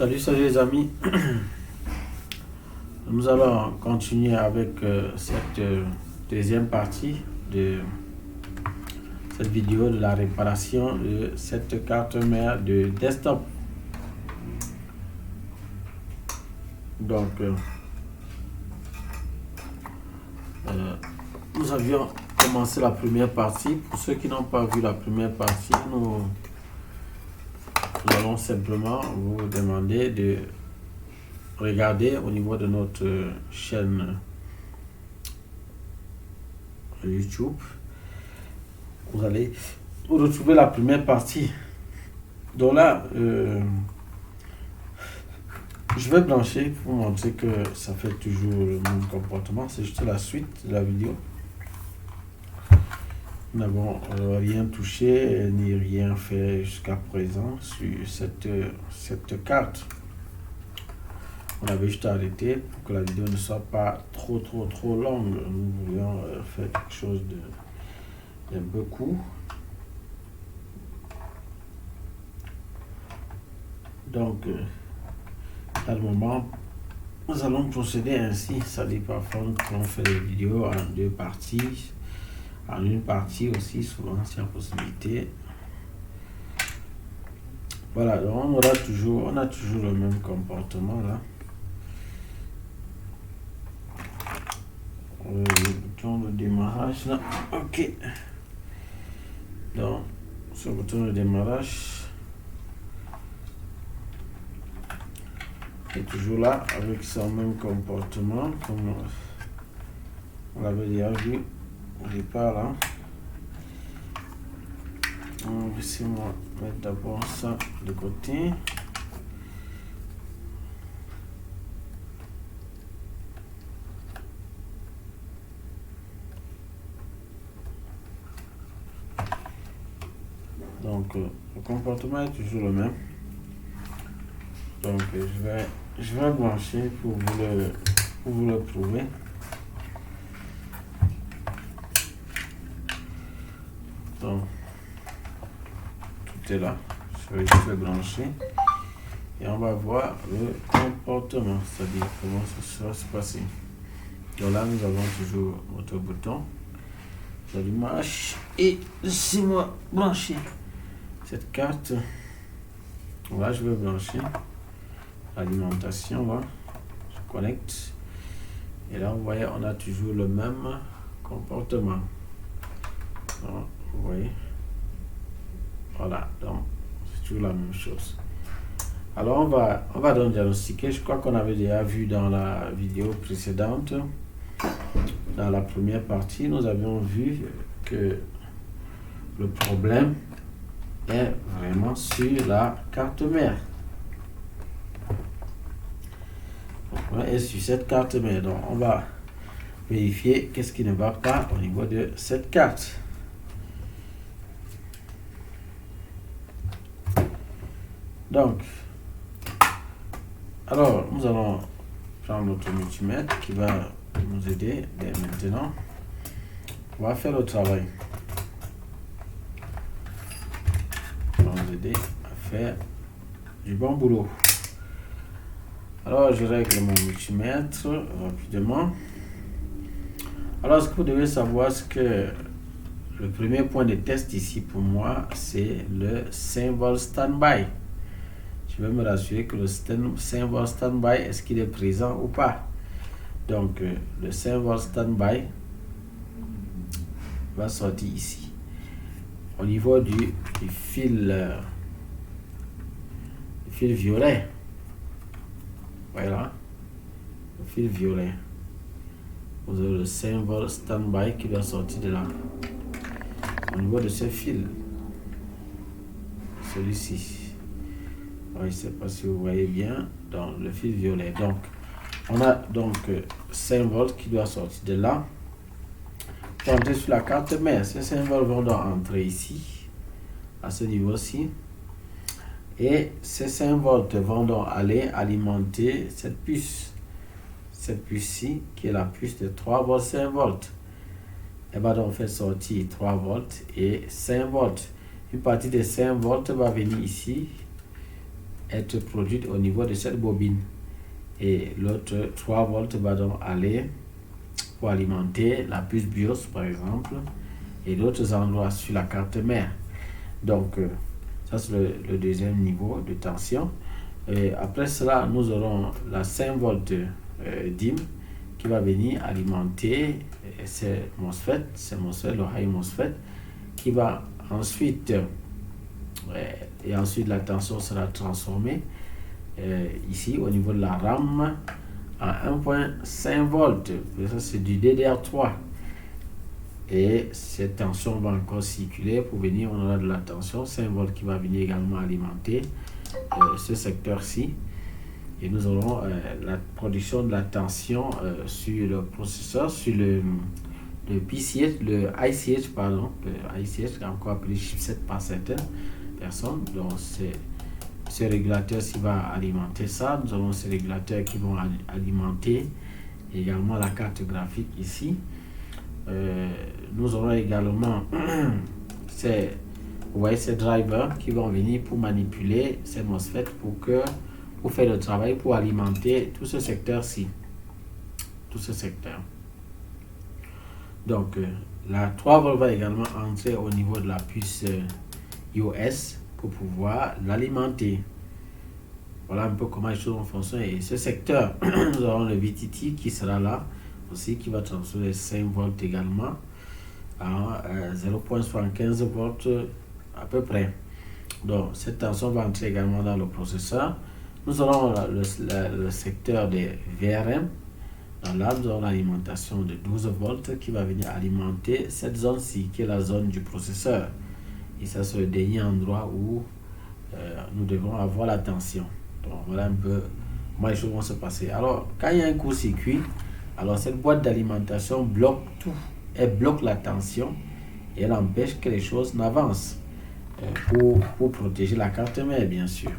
Salut les amis. Nous allons continuer avec cette deuxième partie de cette vidéo de la réparation de cette carte mère de desktop. Donc, nous avions commencé la première partie. Pour ceux qui n'ont pas vu la première partie, nous allons simplement vous demander de regarder au niveau de notre chaîne YouTube. Vous allez retrouver la première partie. Donc là, je vais blanchir pour vous montrer que ça fait toujours le même comportement. C'est juste la suite de la vidéo. Nous n'avons rien touché ni rien fait jusqu'à présent sur cette carte. On avait juste arrêté pour que la vidéo ne soit pas trop longue. Nous voulions faire quelque chose d'un peu court. Donc, à le moment, nous allons procéder ainsi. Ça dit parfois qu'on fait des vidéos en deux parties. En une partie aussi, souvent, c'est la possibilité. Voilà, donc on a toujours le même comportement là. Le bouton de démarrage là, ok. Donc, ce bouton de démarrage est toujours là avec son même comportement comme on l'avait déjà vu au départ là. Laissez-moi mettre d'abord ça de côté. Donc le comportement est toujours le même. Donc je vais blanchir pour vous le prouver. Donc tout est là. Je vais juste le blanchir et on va voir le comportement, c'est-à-dire comment ça va se passer. Donc là nous avons toujours notre bouton d'allumage et laissez-moi blanchir cette carte. Là je vais blanchir l'alimentation là. Je connecte et là vous voyez on a toujours le même comportement. Donc, vous voyez, voilà, donc c'est toujours la même chose. Alors on va donc diagnostiquer. Je crois qu'on avait déjà vu dans la vidéo précédente, dans la première partie, nous avions vu que le problème est vraiment sur la carte mère. Et sur cette carte mère, donc on va vérifier qu'est-ce qui ne va pas au niveau de cette carte. Donc, alors nous allons prendre notre multimètre qui va nous aider dès maintenant. On va faire le travail. On va nous aider à faire du bon boulot. Alors je règle mon multimètre rapidement. Alors ce que vous devez savoir, c'est que le premier point de test ici pour moi, c'est le symbole standby. Je vais me rassurer que le symbole standby, est-ce qu'il est présent ou pas. Donc le symbole standby va sortir ici au niveau du fil violet. Voilà, le fil violet. Vous avez le symbole standby qui va sortir de là au niveau de ce fil, celui-ci. Je ne sais pas si vous voyez bien dans le fil violet. Donc on a donc 5 volts qui doit sortir de là pour entrer sur la carte mère. Ces 5 volts vont donc entrer ici à ce niveau-ci et ces 5 volts vont donc aller alimenter cette puce-ci qui est la puce de 3 volts 5 volts. Elle va donc faire sortir 3 volts et 5 volts. Une partie des 5 volts va venir ici être produite au niveau de cette bobine. Et l'autre 3 volts va donc aller pour alimenter la puce BIOS par exemple et d'autres endroits sur la carte mère. Donc ça c'est le deuxième niveau de tension. Et après cela, nous aurons la 5 volts DIMM qui va venir alimenter ces MOSFET, le high MOSFET, qui va ensuite, et ensuite la tension sera transformée ici au niveau de la RAM à 1.5 volts. Ça c'est du DDR3. Et cette tension va encore circuler pour venir, on aura de la tension 5 volts qui va venir également alimenter ce secteur-ci. Et nous aurons la production de la tension sur le processeur, sur le PCH, le ICH, pardon, le ICH, encore appelé chipset par certaines personnes. Donc c'est ce régulateur qui va alimenter ça. Nous avons ces régulateurs qui vont alimenter également la carte graphique ici. Nous aurons également ces drivers qui vont venir pour manipuler ces MOSFET pour faire le travail, pour alimenter tout ce secteur-ci. Tout ce secteur. Donc, la 3 volts va également entrer au niveau de la puce iOS pour pouvoir l'alimenter. Voilà un peu comment les choses vont fonctionner. Et ce secteur, nous aurons le VTT qui sera là aussi, qui va transformer 5 volts également à 0.75 volts à peu près. Donc, cette tension va entrer également dans le processeur. Nous aurons le secteur des VRM. Dans là, nous aurons l'alimentation de 12 volts qui va venir alimenter cette zone-ci, qui est la zone du processeur. Et ça, c'est le dernier endroit où nous devons avoir la tension. Donc, voilà un peu comment les choses vont se passer. Alors, quand il y a un court-circuit, alors cette boîte d'alimentation bloque tout. Elle bloque la tension et elle empêche que les choses n'avancent pour protéger la carte mère, bien sûr.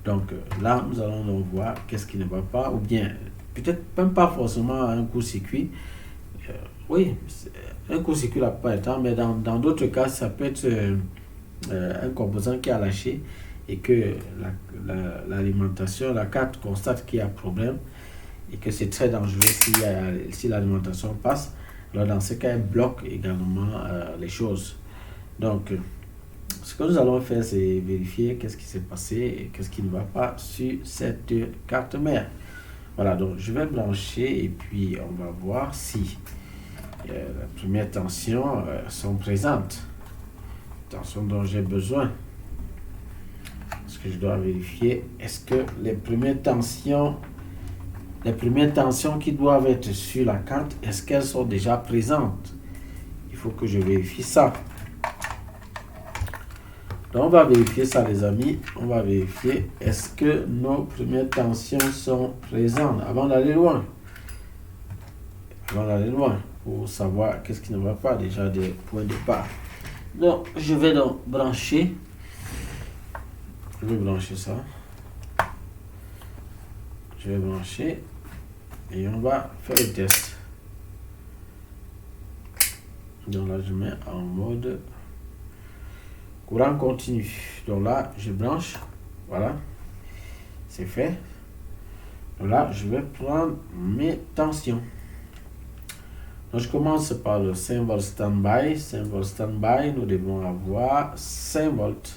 Donc là, nous allons donc voir qu'est-ce qui ne va pas, ou bien peut-être même pas forcément un court-circuit. Oui, un court-circuit la plupart du temps, mais dans d'autres cas, ça peut être un composant qui a lâché et que l'alimentation, la carte constate qu'il y a un problème et que c'est très dangereux si l'alimentation passe. Alors dans ce cas, elle bloque également les choses. Donc, ce que nous allons faire, c'est vérifier qu'est-ce qui s'est passé et qu'est-ce qui ne va pas sur cette carte mère. Voilà, donc je vais brancher et puis on va voir si les premières tensions sont présentes. Tensions dont j'ai besoin. Parce que je dois vérifier, est-ce que les premières tensions qui doivent être sur la carte, est-ce qu'elles sont déjà présentes? Il faut que je vérifie ça. Donc, on va vérifier ça, les amis. On va vérifier, est-ce que nos premières tensions sont présentes avant d'aller loin. Pour savoir qu'est-ce qui ne va pas, déjà des points de départ. Donc, je vais donc brancher. Je vais brancher ça. Je vais brancher. Et on va faire le test. Donc là, je mets en mode courant continu. Donc là, je branche. Voilà. C'est fait. Donc là, je vais prendre mes tensions. Donc je commence par le 5 volts standby. 5 volts standby, nous devons avoir 5 volts.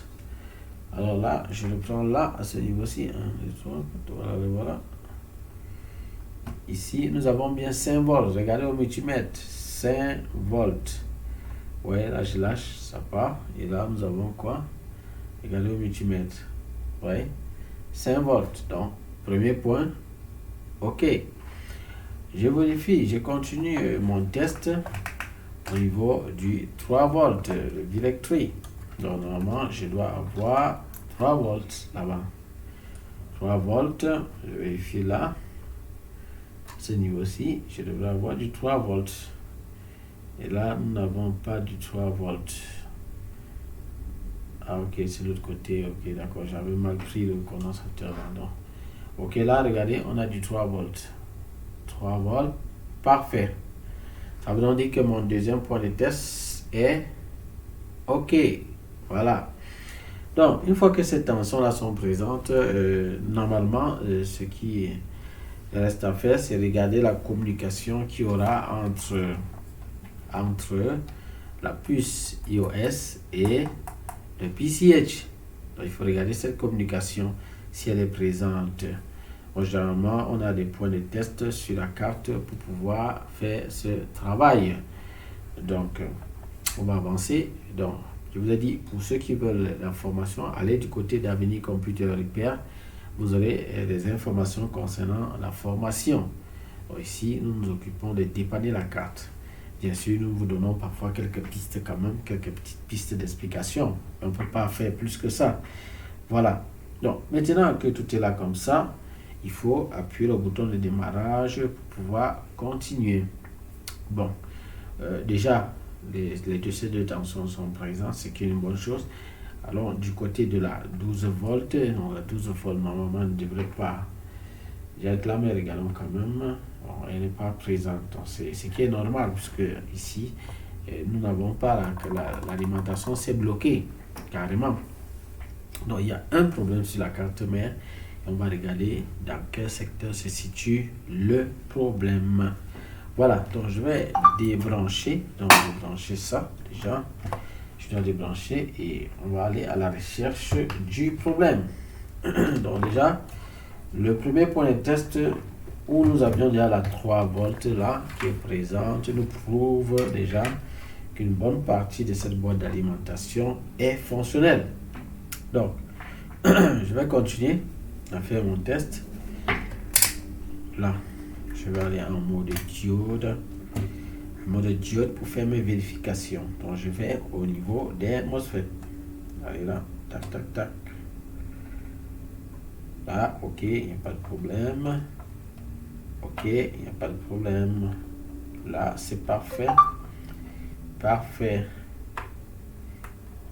Alors là, je le prends là, à ce niveau-ci. 1, 2, 3, voilà. Ici, nous avons bien 5 volts. Regardez au multimètre. 5 volts. Ouais, là, je lâche, ça part. Et là, nous avons quoi? Regardez au multimètre. Ouais. 5 volts. Donc, premier point. OK. Je vérifie, je continue mon test au niveau du 3 volts, le directory. Donc, normalement, je dois avoir 3 volts là-bas. 3 volts, je vérifie là. Ce niveau-ci, je devrais avoir du 3 volts. Et là, nous n'avons pas du 3 volts. Ah, ok, c'est l'autre côté. Ok, d'accord, j'avais mal pris le condensateur là. Donc, ok, là, regardez, on a du 3 volts. 3 volts, parfait. Ça veut donc dire que mon deuxième point de test est ok. Voilà. Donc, une fois que ces tensions-là sont présentes, normalement, ce qui reste à faire, c'est regarder la communication qu'il y aura entre la puce iOS et le PCH. Donc, il faut regarder cette communication si elle est présente. Bon, généralement, on a des points de test sur la carte pour pouvoir faire ce travail. Donc, on va avancer. Donc, je vous ai dit, pour ceux qui veulent l'information, allez du côté d'Avenir Computer Repair. Vous aurez des informations concernant la formation. Donc, ici, nous nous occupons de dépanner la carte. Bien sûr, nous vous donnons parfois quelques pistes quand même, quelques petites pistes d'explication. On ne peut pas faire plus que ça. Voilà. Donc, maintenant que tout est là comme ça, il faut appuyer le bouton de démarrage pour pouvoir continuer. Bon, déjà, les deux C2 tensions sont présents, ce qui est une bonne chose. Alors, du côté de la 12 volts, non, la 12 volts, normalement, ne devrait pas. J'ai réclamé également quand même. Bon, elle n'est pas présente. C'est ce qui est normal, puisque ici, nous n'avons pas l'alimentation, c'est bloqué, carrément. Donc, il y a un problème sur la carte mère. Et on va regarder dans quel secteur se situe le problème. Voilà, donc je vais débrancher. Donc, je vais brancher ça déjà. Je dois débrancher et on va aller à la recherche du problème. Donc, déjà, le premier point de test où nous avions déjà la 3 volts là qui est présente nous prouve déjà qu'une bonne partie de cette boîte d'alimentation est fonctionnelle. Donc, je vais continuer à faire mon test. Là, je vais aller en mode diode. Mode diode pour faire mes vérifications. Donc, je vais au niveau des MOSFET. Allez là, tac, tac, tac. Là, ok, il n'y a pas de problème. Ok, il n'y a pas de problème. Là, c'est parfait. Parfait.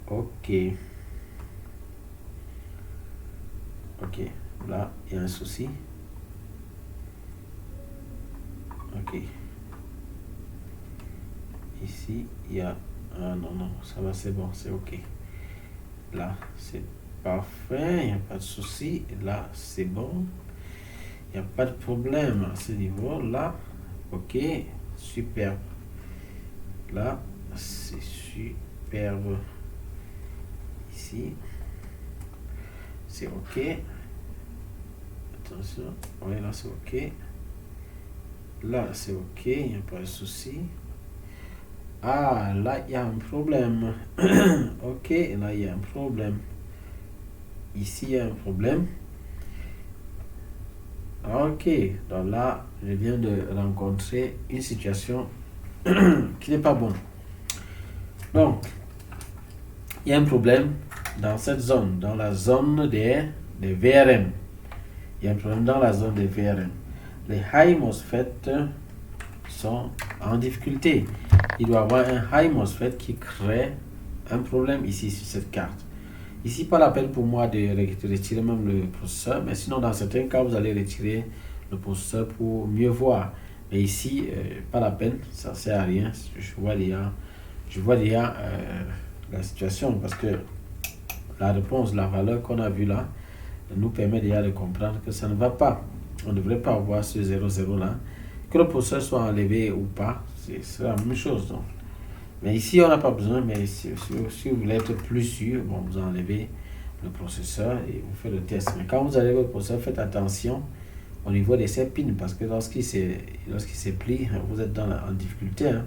Ok. Ok, là, il y a un souci. Ok. Ici, il y a... Ah non, non, ça va, c'est bon, c'est ok. Là, c'est parfait, il n'y a pas de souci. Là, c'est bon. Il n'y a pas de problème à ce niveau-là. Ok, superbe. Là, c'est superbe. Ici, c'est ok. Attention, oui, là, c'est ok. Là, c'est ok, il n'y a pas de souci. Ah, là, il y a un problème. Ok, là, il y a un problème. Ici, il y a un problème. Ok, donc là, je viens de rencontrer une situation qui n'est pas bonne. Donc, il y a un problème dans cette zone, dans la zone des VRM. Il y a un problème dans la zone des VRM. Les high MOSFET sont en difficulté. Il doit y avoir un high MOSFET qui crée un problème ici sur cette carte. Ici, pas la peine pour moi de retirer même le processeur, mais sinon, dans certains cas, vous allez retirer le processeur pour mieux voir. Mais ici, pas la peine, ça ne sert à rien. Je vois déjà la situation parce que la réponse, la valeur qu'on a vue là, nous permet déjà de comprendre que ça ne va pas. On ne devrait pas avoir ce 0,0 là. Que le processeur soit enlevé ou pas, c'est la même chose. Donc. Mais ici, on n'a pas besoin, mais si vous voulez être plus sûr, bon, vous enlevez le processeur et vous faites le test. Mais quand vous enlevez le processeur, faites attention au niveau de ces pins, parce que lorsqu'il se plie, vous êtes en difficulté. Hein.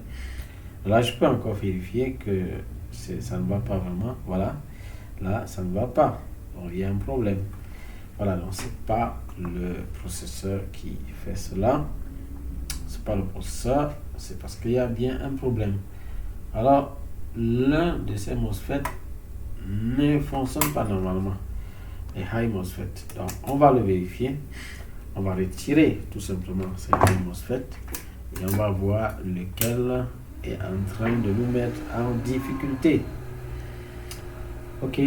Là, je peux encore vérifier que ça ne va pas vraiment. Voilà, là, ça ne va pas. Donc, il y a un problème. Voilà, donc c'est pas le processeur qui fait cela. C'est pas le processeur, c'est parce qu'il y a bien un problème. Alors, l'un de ces MOSFET ne fonctionne pas normalement. Les high MOSFET. Donc, on va le vérifier. On va retirer tout simplement ces high MOSFET. Et on va voir lequel est en train de nous mettre en difficulté. Ok,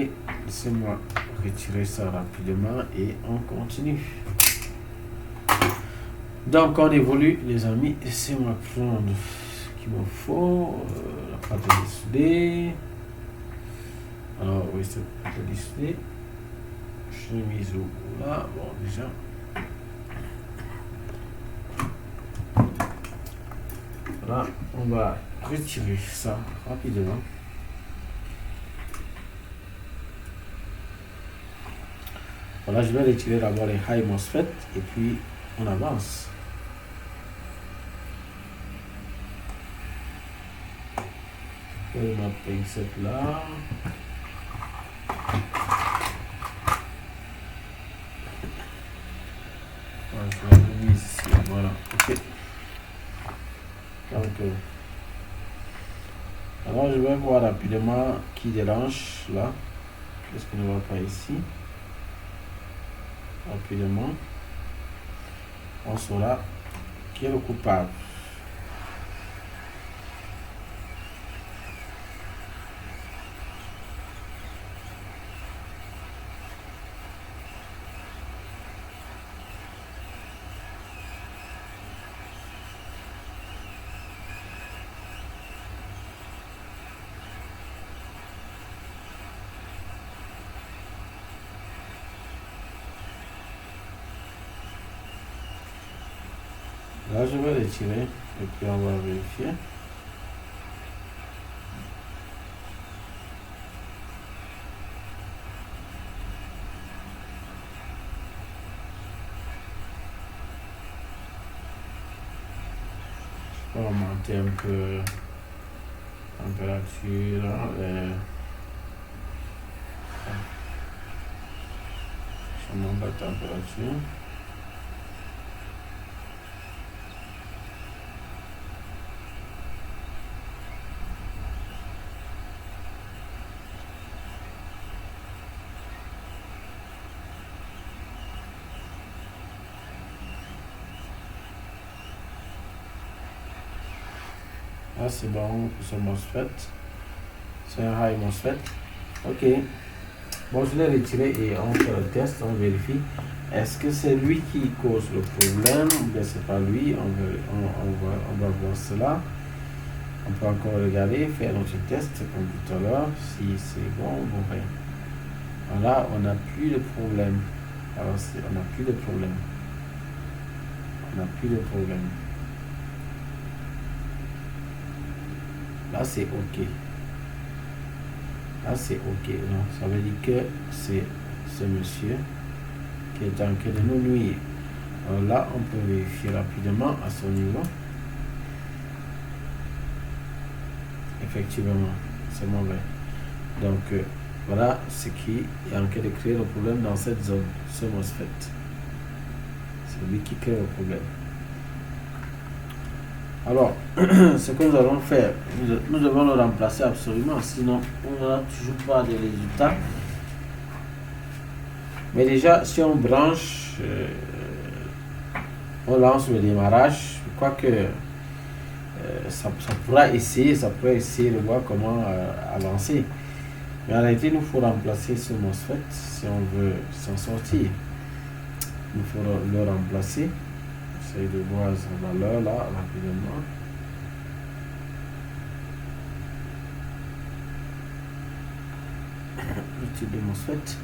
laissez-moi retirer ça rapidement et on continue. Donc, on évolue, les amis. Laissez-moi prendre ce qu'il me faut. La pâte de souder. Alors, oui, c'est le display. Chemise au là. Bon, déjà. Voilà, on va retirer ça rapidement. Voilà, je vais retirer d'abord les high MOSFET et puis on avance. Je vais ma pincette là. Voilà, je vais la mise ici. Voilà, ok. Donc, alors je vais voir rapidement qui dérange là. Qu'est-ce qu'on ne voit pas ici? Rapidement, on saura qui est le coupable. Là, je vais retirer et puis on va vérifier. Je vais augmenter un peu la température. Je monte la température. Là, c'est bon pour ce MOSFET. C'est un high MOSFET. Ok. Bon, je l'ai retiré et on fait le test, on vérifie. Est-ce que c'est lui qui cause le problème ou bien c'est pas lui? On va voir cela. On peut encore regarder, faire notre test comme tout à l'heure. Si c'est bon, bon, ben. Voilà, on n'a plus de problème. Alors, on n'a plus de problème. On n'a plus de problème. Là, c'est OK. Là, c'est OK. Donc, ça veut dire que c'est ce monsieur qui est en train de nous nuire. Alors là, on peut vérifier rapidement à son niveau. Effectivement, c'est mauvais. Donc, voilà ce qui est en train de créer le problème dans cette zone, ce MOSFET. C'est lui qui crée le problème. Alors, ce que nous allons faire, nous devons le remplacer absolument, sinon on n'aura toujours pas de résultats. Mais déjà, si on branche, on lance le démarrage, je crois que ça pourrait essayer de voir comment avancer. Mais en réalité, il nous faut remplacer ce MOSFET si on veut s'en sortir. Il faut le remplacer. J'essaie de voir sa valeur là rapidement. Le type de MOSFET.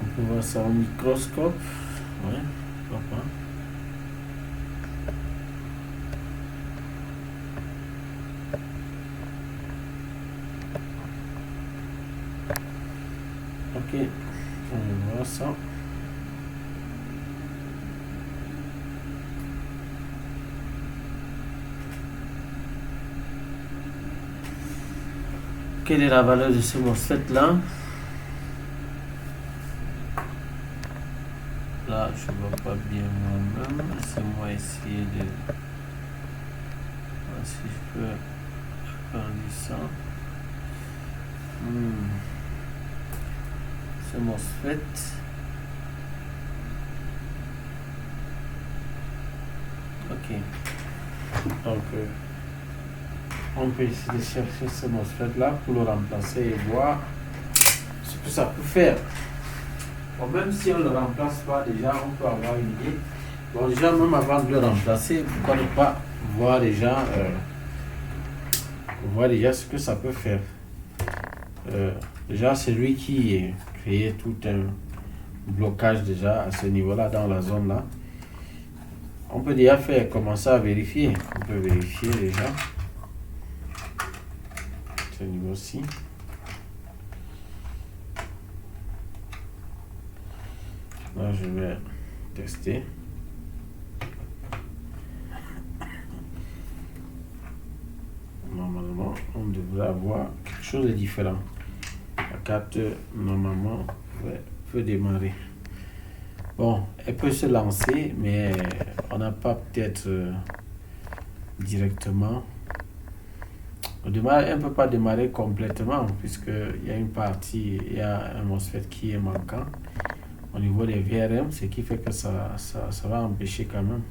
On peut voir ça au microscope. Ouais, pourquoi pas. Ok, on va voir ça. Quelle est la valeur de ce MOSFET là? Là, je ne vois pas bien moi-même. Laissez-moi essayer de voir si je peux agrandir ça. Ce MOSFET. Ok. Donc, on peut essayer de chercher ce MOSFET là pour le remplacer et voir ce que ça peut faire. Bon, même si on ne le remplace pas, déjà on peut avoir une idée. Bon, déjà même avant de le remplacer, pourquoi ne pas voir déjà ce que ça peut faire. Déjà, c'est lui qui créé tout un blocage déjà à ce niveau-là, dans la zone là. On peut déjà commencer à vérifier. On peut vérifier déjà ce niveau-ci. Là, je vais tester. Normalement, on devrait avoir quelque chose de différent. La carte, normalement, peut démarrer. Bon, elle peut se lancer, mais on n'a pas peut-être directement. Elle ne peut pas démarrer complètement, puisqu'il y a une partie, il y a un MOSFET qui est manquant au niveau des VRM, ce qui fait que ça va empêcher quand même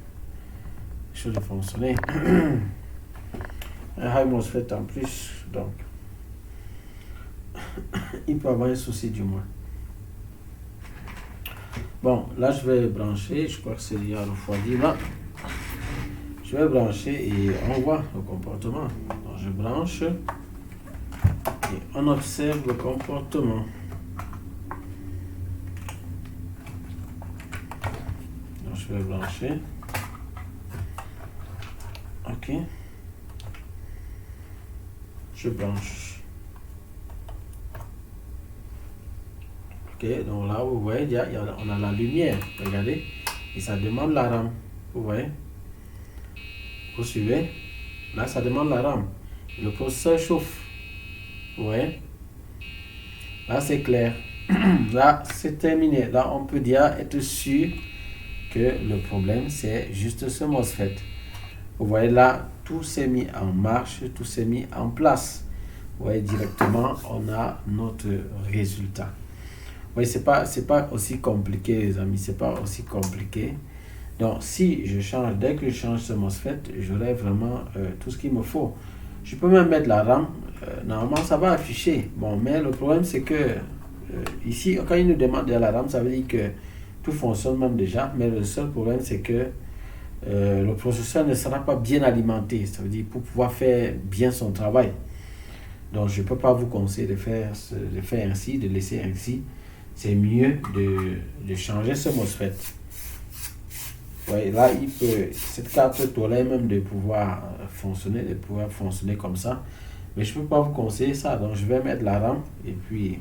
les choses de fonctionner. Un high MOSFET en plus, donc il peut avoir un souci du moins. Bon, là je vais brancher, je crois que c'est déjà refroidi là. Je vais brancher et on voit le comportement. Donc je branche et on observe le comportement. Donc je vais brancher. Ok. Je branche. Ok, donc là vous voyez, on a la lumière, regardez, et ça demande la RAM, vous voyez, vous suivez, là ça demande la RAM, le processeur chauffe, vous voyez, là c'est clair, là c'est terminé, là on peut dire être sûr que le problème c'est juste ce MOSFET, vous voyez là, tout s'est mis en marche, tout s'est mis en place, vous voyez directement, on a notre résultat. Oui, c'est pas aussi compliqué, les amis, c'est pas aussi compliqué. Donc, si je change, dès que je change ce MOSFET, j'aurai vraiment tout ce qu'il me faut. Je peux même mettre la RAM, normalement ça va afficher. Bon, mais le problème c'est que ici, quand il nous demande de la RAM, ça veut dire que tout fonctionne même déjà, mais le seul problème c'est que le processeur ne sera pas bien alimenté, ça veut dire pour pouvoir faire bien son travail. Donc, je ne peux pas vous conseiller de faire ainsi, de laisser ainsi. C'est mieux de changer ce MOSFET. Ouais, là, cette carte tolère même de pouvoir fonctionner comme ça. Mais je ne peux pas vous conseiller ça. Donc, je vais mettre la RAM et puis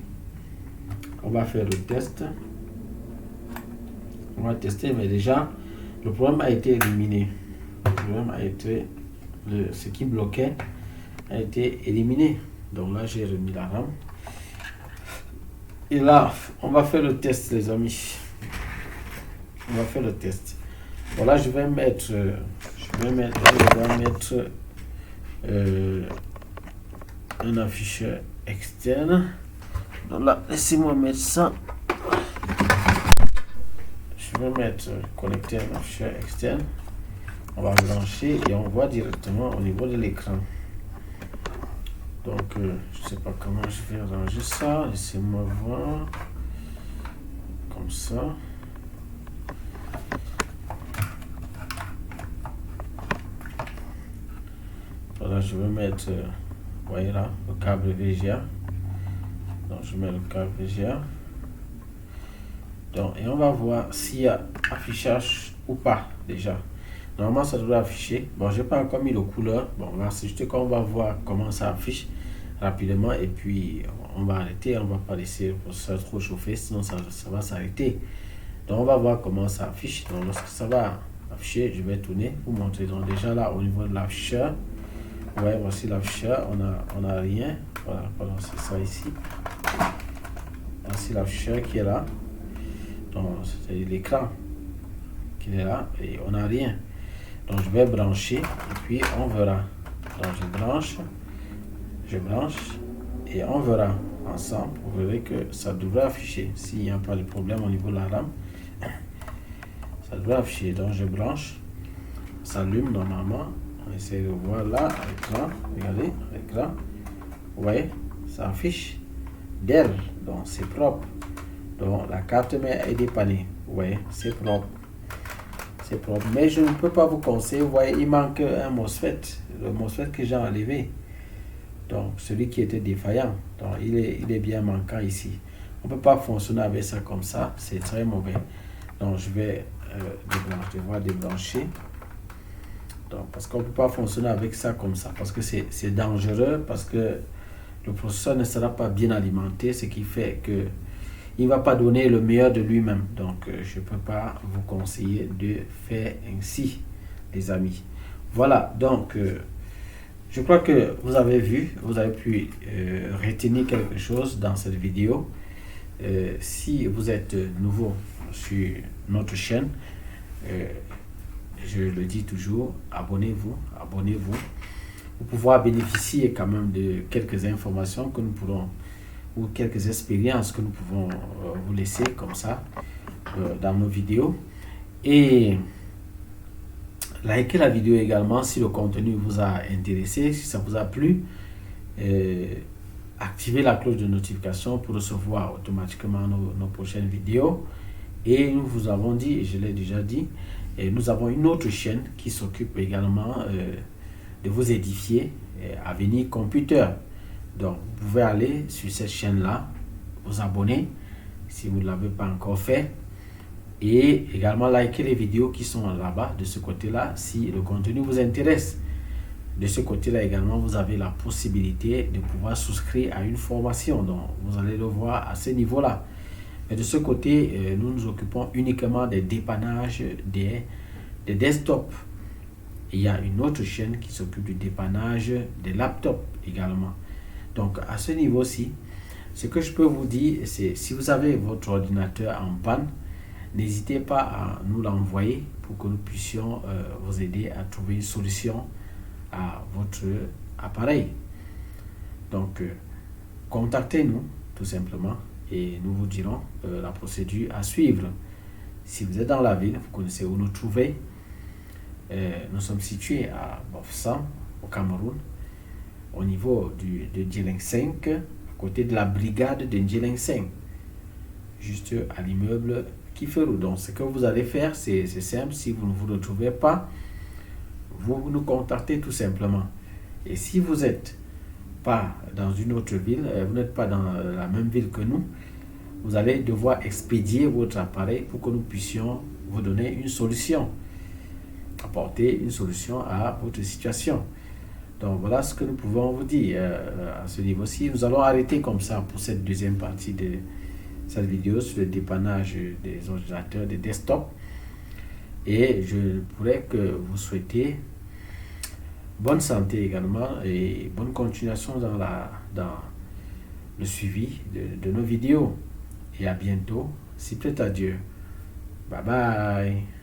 on va faire le test. On va tester, mais déjà, le problème a été éliminé. Le problème a été, ce qui bloquait a été éliminé. Donc là, j'ai remis la RAM. Et là, on va faire le test, les amis. On va faire le test. Bon, là, je vais mettre un afficheur externe. Donc là, laissez-moi mettre ça. Je vais connecter un afficheur externe. On va brancher et on voit directement au niveau de l'écran. Donc, je ne sais pas comment je vais arranger ça. Laissez-moi voir. Comme ça. Voilà, je vais mettre, vous voyez là, le câble VGA. Donc, je mets le câble VGA. Donc, et on va voir s'il y a affichage ou pas déjà. Normalement, ça doit afficher. Bon, je n'ai pas encore mis de couleur. Bon, là, c'est juste qu'on va voir comment ça affiche rapidement. Et puis, on va arrêter. On ne va pas laisser le processeur trop chauffer, sinon ça va s'arrêter. Donc, on va voir comment ça affiche. Donc, lorsque ça va afficher, je vais tourner, vous montrer. Donc, déjà là, au niveau de l'afficheur, vous voyez, voici l'afficheur. On a rien. Voilà, pardon, c'est ça ici. Voici l'afficheur qui est là. Donc, c'est l'écran qui est là et on n'a rien. Donc, je vais brancher et puis on verra. Donc, je branche et on verra ensemble. Vous verrez que ça devrait afficher. S'il n'y a pas de problème au niveau de la RAM, ça devrait afficher. Donc, je branche, ça allume normalement. On essaie de voir là à l'écran. Regardez, à l'écran. Vous voyez, ça affiche Dell. Donc, c'est propre. Donc, la carte mère est dépannée. Vous voyez, c'est propre. c'est propre. Mais je ne peux pas vous conseiller. Vous voyez, il manque un MOSFET. Le MOSFET que j'ai enlevé. Donc, celui qui était défaillant. Donc, il est bien manquant ici. On ne peut pas fonctionner avec ça comme ça. C'est très mauvais. Donc, je vais débrancher. Donc, parce qu'on ne peut pas fonctionner avec ça comme ça. Parce que c'est dangereux. Parce que le processeur ne sera pas bien alimenté. Ce qui fait que il ne va pas donner le meilleur de lui-même. Donc, je ne peux pas vous conseiller de faire ainsi, les amis. Voilà. Donc, je crois que vous avez vu, vous avez pu retenir quelque chose dans cette vidéo. Si vous êtes nouveau sur notre chaîne, je le dis toujours, abonnez-vous. Pour pouvoir bénéficier quand même de quelques informations que nous pourrons, ou quelques expériences que nous pouvons vous laisser comme ça dans nos vidéos. Et likez la vidéo également si le contenu vous a intéressé, si ça vous a plu. Activez la cloche de notification pour recevoir automatiquement nos prochaines vidéos. Et nous vous avons dit, et je l'ai déjà dit, nous avons une autre chaîne qui s'occupe également de vous édifier, Avenir Computer. Donc, vous pouvez aller sur cette chaîne-là, vous abonner si vous ne l'avez pas encore fait. Et également liker les vidéos qui sont là-bas, de ce côté-là, si le contenu vous intéresse. De ce côté-là également, vous avez la possibilité de pouvoir souscrire à une formation. Donc, vous allez le voir à ce niveau-là. Mais de ce côté, nous nous occupons uniquement des dépannages des desktops. Il y a une autre chaîne qui s'occupe du dépannage des laptops également. Donc, à ce niveau-ci, ce que je peux vous dire, c'est si vous avez votre ordinateur en panne, n'hésitez pas à nous l'envoyer pour que nous puissions vous aider à trouver une solution à votre appareil. Donc, contactez-nous tout simplement et nous vous dirons la procédure à suivre. Si vous êtes dans la ville, vous connaissez où nous trouver. Nous sommes situés à Bafoussam, au Cameroun, au niveau de Djeleng 5, à côté de la brigade de Djeleng 5, juste à l'immeuble Kiferou. Donc, ce que vous allez faire, c'est simple. Si vous ne vous retrouvez pas, vous nous contactez tout simplement. Et si vous n'êtes pas dans une autre ville, vous n'êtes pas dans la même ville que nous, vous allez devoir expédier votre appareil pour que nous puissions vous donner une solution, apporter une solution à votre situation. Donc voilà ce que nous pouvons vous dire à ce niveau-ci. Nous allons arrêter comme ça pour cette deuxième partie de cette vidéo sur le dépannage des ordinateurs, des desktops. Et je pourrais que vous souhaitez bonne santé également et bonne continuation dans le suivi de nos vidéos. Et à bientôt, si plaît à Dieu. Bye bye.